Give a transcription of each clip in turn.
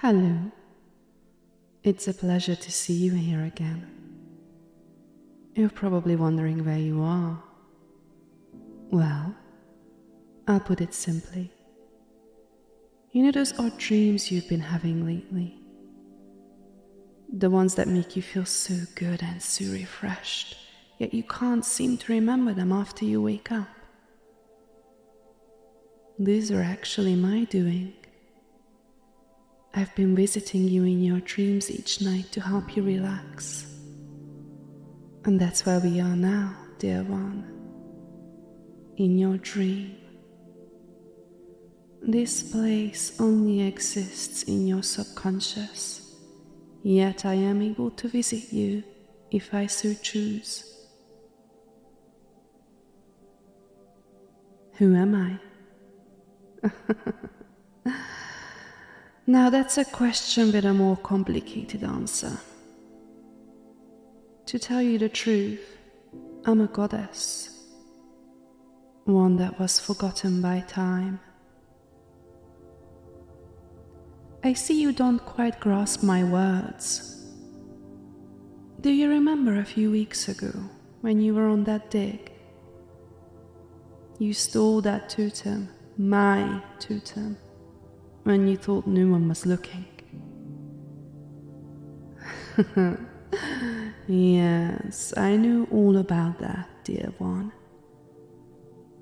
Hello. It's a pleasure to see you here again. You're probably wondering where you are. Well, I'll put it simply. You know those odd dreams you've been having lately? The ones that make you feel so good and so refreshed, yet you can't seem to remember them after you wake up. These are actually my doing. I've been visiting you in your dreams each night to help you relax. And that's where we are now, dear one. In your dream. This place only exists in your subconscious, yet I am able to visit you if I so choose. Who am I? Now that's a question with a more complicated answer. To tell you the truth, I'm a goddess. One that was forgotten by time. I see you don't quite grasp my words. Do you remember a few weeks ago when you were on that dig? You stole that totem, my totem, when you thought no one was looking. Yes, I know all about that, dear one.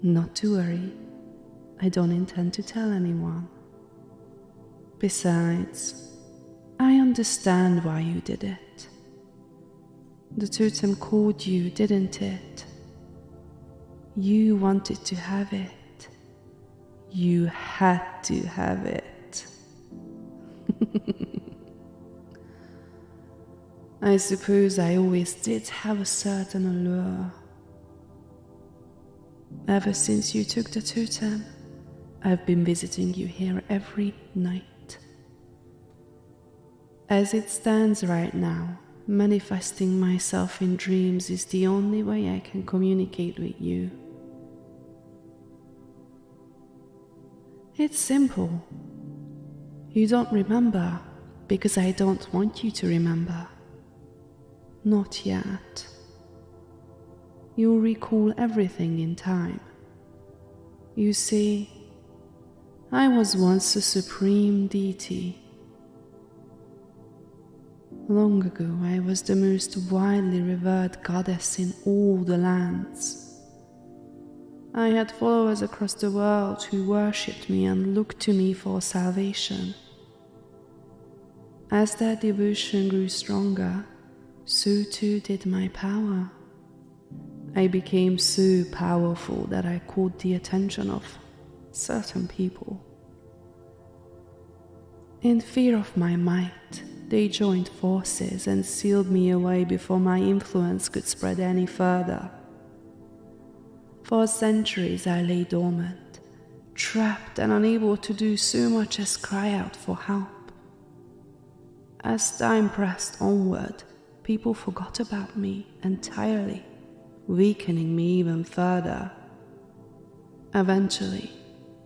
Not to worry, I don't intend to tell anyone. Besides, I understand why you did it. The totem called you, didn't it? You wanted to have it. You had to have it. I suppose I always did have a certain allure. Ever since you took the totem, I've been visiting you here every night. As it stands right now, manifesting myself in dreams is the only way I can communicate with you. It's simple. You don't remember because I don't want you to remember. Not yet. You'll recall everything in time. You see, I was once a supreme deity. Long ago, I was the most widely revered goddess in all the lands. I had followers across the world who worshipped me and looked to me for salvation. As their devotion grew stronger, so too did my power. I became so powerful that I caught the attention of certain people. In fear of my might, they joined forces and sealed me away before my influence could spread any further. For centuries I lay dormant, trapped and unable to do so much as cry out for help. As time pressed onward, people forgot about me entirely, weakening me even further. Eventually,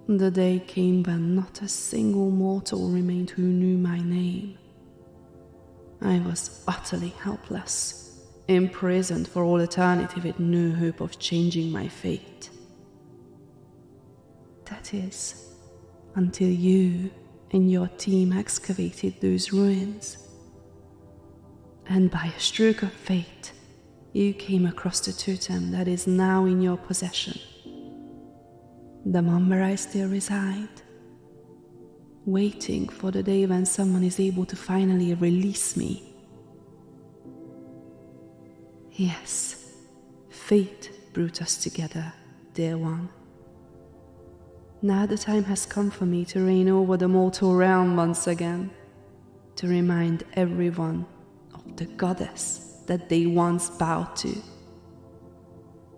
the day came when not a single mortal remained who knew my name. I was utterly helpless, imprisoned for all eternity with no hope of changing my fate. That is, until you and your team excavated those ruins. And by a stroke of fate, you came across the totem that is now in your possession. The one where I still reside, waiting for the day when someone is able to finally release me. Yes, fate brought us together, dear one. Now the time has come for me to reign over the mortal realm once again, to remind everyone of the goddess that they once bowed to.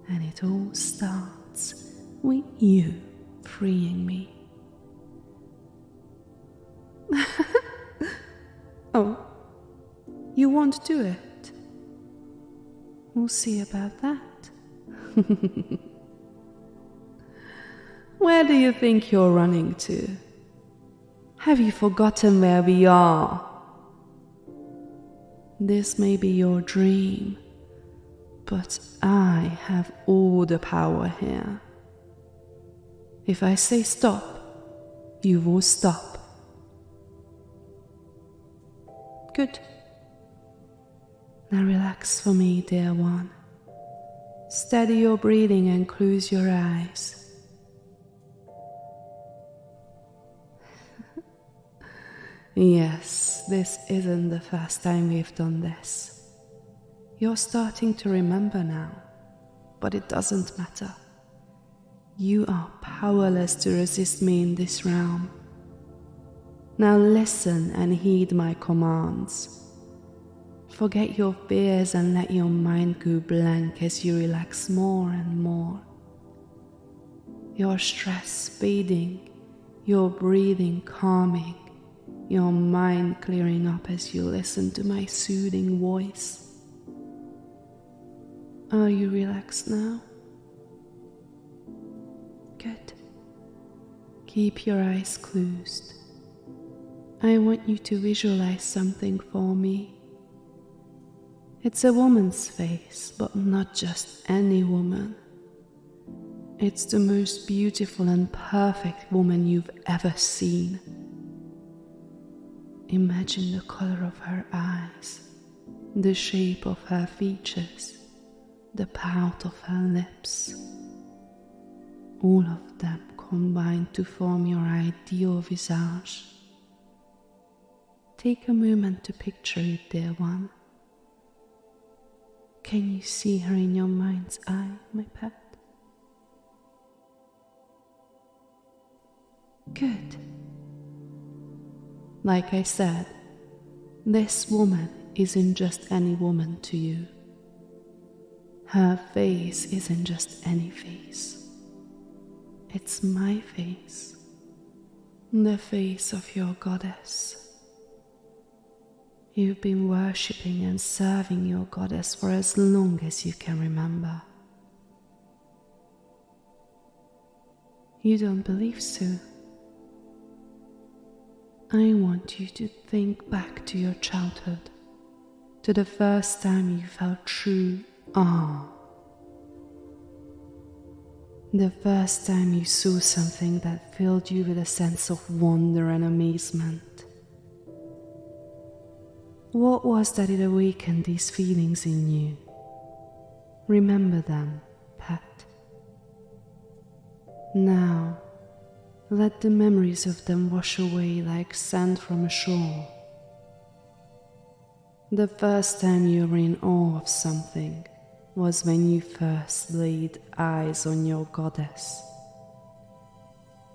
And it all starts with you freeing me. Oh, you won't do it? We'll see about that. Where do you think you're running to? Have you forgotten where we are? This may be your dream, but I have all the power here. If I say stop, you will stop. Good. Now relax for me, dear one. Steady your breathing and close your eyes. Yes, this isn't the first time we've done this. You're starting to remember now, but it doesn't matter. You are powerless to resist me in this realm. Now listen and heed my commands. Forget your fears and let your mind go blank as you relax more and more. Your stress fading, your breathing calming, your mind clearing up as you listen to my soothing voice. Are you relaxed now? Good. Keep your eyes closed. I want you to visualize something for me. It's a woman's face, but not just any woman. It's the most beautiful and perfect woman you've ever seen. Imagine the color of her eyes, the shape of her features, the pout of her lips. All of them combine to form your ideal visage. Take a moment to picture it, dear one. Can you see her in your mind's eye, my pet? Good. Like I said, this woman isn't just any woman to you. Her face isn't just any face. It's my face, the face of your goddess. You've been worshipping and serving your goddess for as long as you can remember. You don't believe so? I want you to think back to your childhood, to the first time you felt true awe. The first time you saw something that filled you with a sense of wonder and amazement. What was that it awakened these feelings in you? Remember them, pet. Now, let the memories of them wash away like sand from a shore. The first time you were in awe of something was when you first laid eyes on your goddess.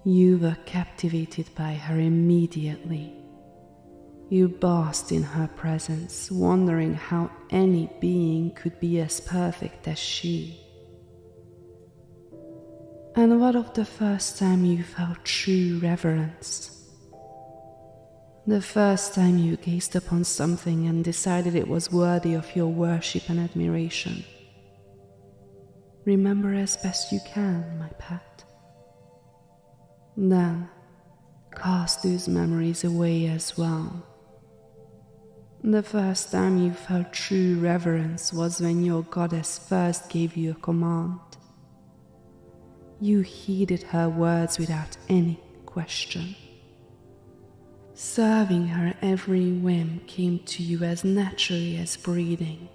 You were captivated by her immediately. You basked in her presence, wondering how any being could be as perfect as she. And what of the first time you felt true reverence? The first time you gazed upon something and decided it was worthy of your worship and admiration. Remember as best you can, my pet. Then, cast those memories away as well. The first time you felt true reverence was when your goddess first gave you a command. You heeded her words without any question. Serving her every whim came to you as naturally as breathing.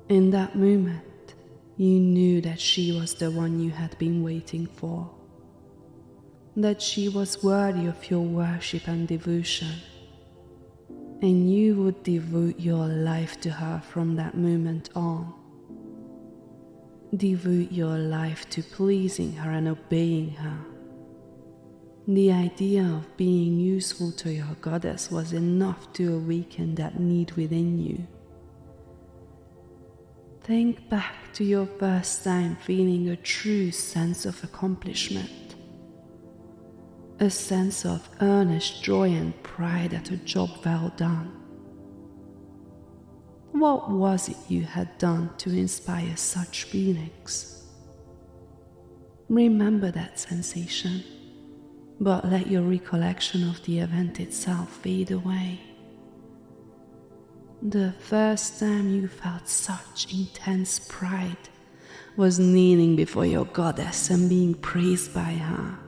In that moment, you knew that she was the one you had been waiting for, that she was worthy of your worship and devotion, and you would devote your life to her from that moment on. Devote your life to pleasing her and obeying her. The idea of being useful to your goddess was enough to awaken that need within you. Think back to your first time feeling a true sense of accomplishment. A sense of earnest joy and pride at a job well done. What was it you had done to inspire such feelings? Remember that sensation. but let your recollection of the event itself fade away. The first time you felt such intense pride was kneeling before your goddess and being praised by her.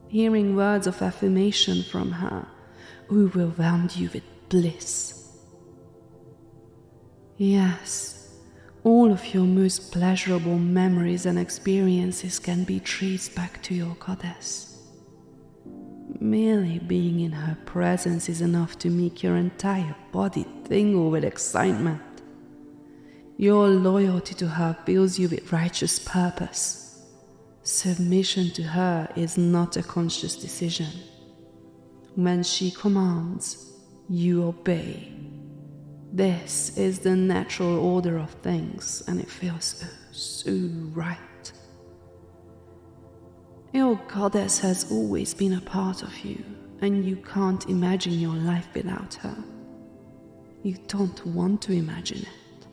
Hearing words of affirmation from her overwhelmed you with bliss. Yes, all of your most pleasurable memories and experiences can be traced back to your goddess. Merely being in her presence is enough to make your entire body tingle with excitement. Your loyalty to her fills you with righteous purpose. Submission to her is not a conscious decision. When she commands, you obey. This is the natural order of things, and it feels so right. Your goddess has always been a part of you, and you can't imagine your life without her. You don't want to imagine it.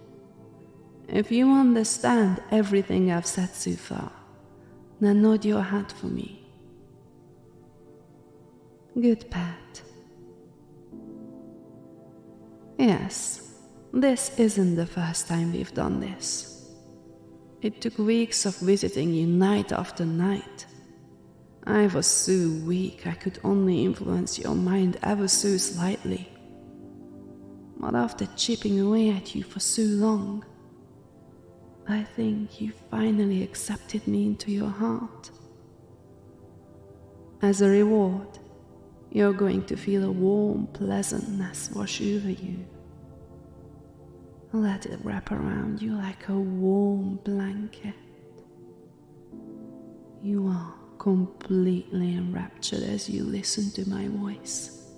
If you understand everything I've said so far, then nod your head for me. Good pet. Yes, this isn't the first time we've done this. It took weeks of visiting you night after night. I was so weak I could only influence your mind ever so slightly. But after chipping away at you for so long, I think you finally accepted me into your heart. As a reward, you're going to feel a warm pleasantness wash over you. Let it wrap around you like a warm blanket. You are completely enraptured as you listen to my voice.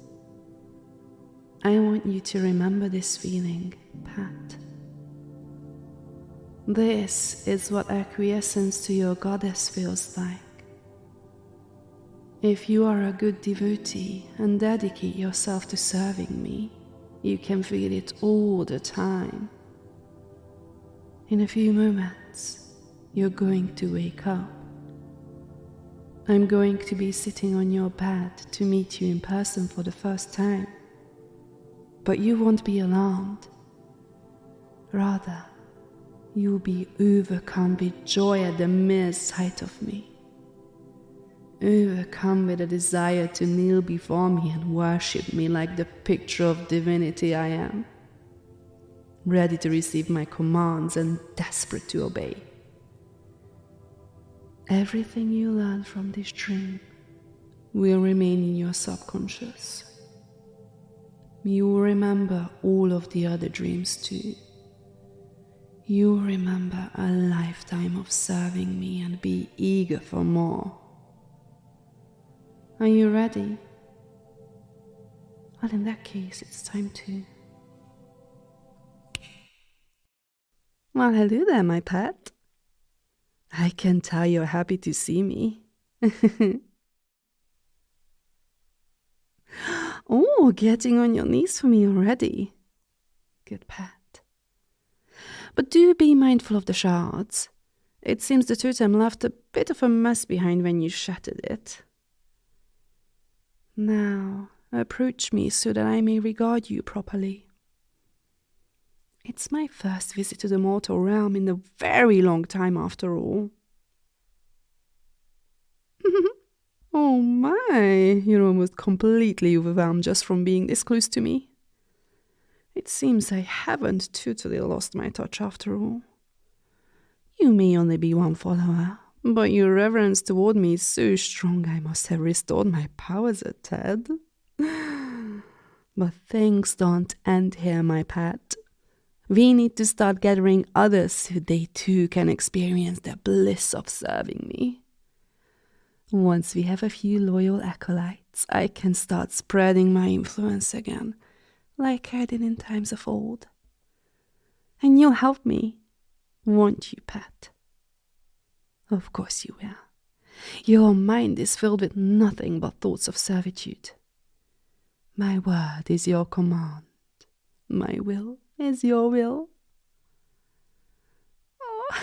I want you to remember this feeling, Pat. This is what acquiescence to your goddess feels like. If you are a good devotee and dedicate yourself to serving me, you can feel it all the time. In a few moments, you're going to wake up. I'm going to be sitting on your bed to meet you in person for the first time. But you won't be alarmed. Rather, you'll be overcome with joy at the mere sight of me. Overcome with a desire to kneel before me and worship me like the picture of divinity I am. Ready to receive my commands and desperate to obey. Everything you learn from this dream will remain in your subconscious. You will remember all of the other dreams too. You will remember a lifetime of serving me and be eager for more. Are you ready? Well, in that case, it's time to... Well, hello there, my pet. I can tell you're happy to see me. Oh, getting on your knees for me already. Good pet. But do be mindful of the shards. It seems the totem left a bit of a mess behind when you shattered it. Now, approach me so that I may regard you properly. It's my first visit to the mortal realm in a very long time after all. Oh my, you're almost completely overwhelmed just from being this close to me. It seems I haven't totally lost my touch after all. You may only be one follower, but your reverence toward me is so strong I must have restored my powers a tad. But things don't end here, my pet. We need to start gathering others so they too can experience the bliss of serving me. Once we have a few loyal acolytes, I can start spreading my influence again, like I did in times of old. And you'll help me, won't you, pet? Of course you will. Your mind is filled with nothing but thoughts of servitude. My word is your command. My will is your will. Oh.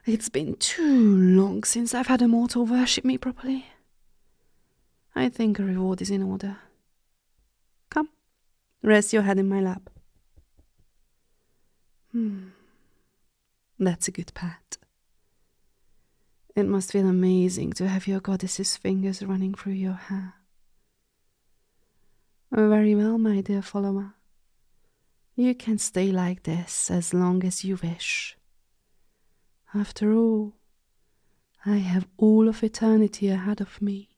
It's been too long since I've had a mortal worship me properly. I think a reward is in order. Come, rest your head in my lap. That's a good pat. It must feel amazing to have your goddess's fingers running through your hair. Very well, my dear follower. You can stay like this as long as you wish. After all, I have all of eternity ahead of me.